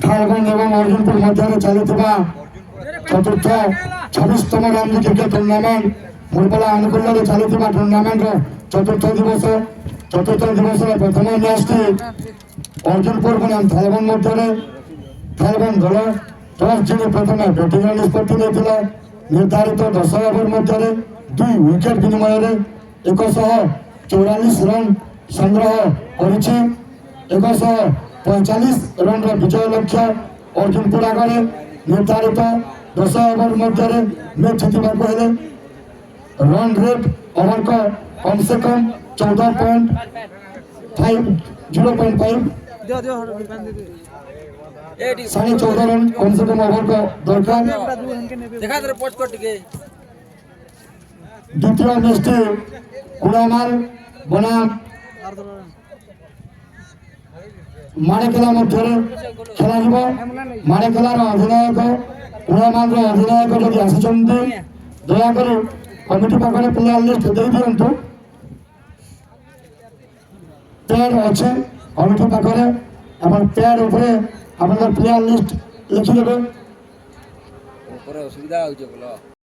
ঝাড়খণ্ড এবং অর্জুনপুর মধ্যে চালিয়ে চতুর্থ 26তম রঞ্জি ক্রিকেট টুর্ଣ୍ଣାମେଣ୍ଟ ମୁରପଲା ଆନୁକୂଲ୍ୟରେ ଚାଲିଥିବା ଟୁର୍ଣ୍ଣାମେଣ୍ଟର ଚତୁର୍ଥ ଦିବସର ପ୍ରଥମ ମ୍ୟାଚଟି ଅର୍ଜୁନପୁର ବନାମ ଥାଇଲାଣ୍ଡ ମଧ୍ୟରେ ଥାଇଲାଣ୍ଡ ଦଳ ଟସ୍ ଜିଣି ପ୍ରଥମେ ବ୍ୟାଟିଂର ନିଷ୍ପତ୍ତି ନେଇଥିଲା। ନିର୍ଦ୍ଧାରିତ 10 ଓଭର ମଧ୍ୟରେ 2 ୱିକେଟ ବିନିମୟରେ 144 ରନ୍ ସଂଗ୍ରହ କରିଛି। 145 ରନ୍ର ବିଜୟ ଲକ୍ଷ୍ୟ ଅର୍ଜୁନପୁର ଆଗରେ। ନିର୍ଦ୍ଧାରିତ 10 ଓଭର ମଧ୍ୟରେ ମ୍ୟାଚ୍ ଜିତିବାକୁ ହେଲେ रन रेट ओवर को कम से कम 14.5 14.5 रन कम से कम ओवर को दरकार। द्वितीय मैच कुड़ामाल बनाम माणेकेला मध्य खेल माणेकेलार अधिनायक कुड़ामाल अधिनायक जदि आसी दयाकर कमिटी पाखे प्लेयर लिस्ट दे दिंतु। पैड अच्छे कमिटी पाखे पैड प्लेयर लिस्ट लिखिदेवे।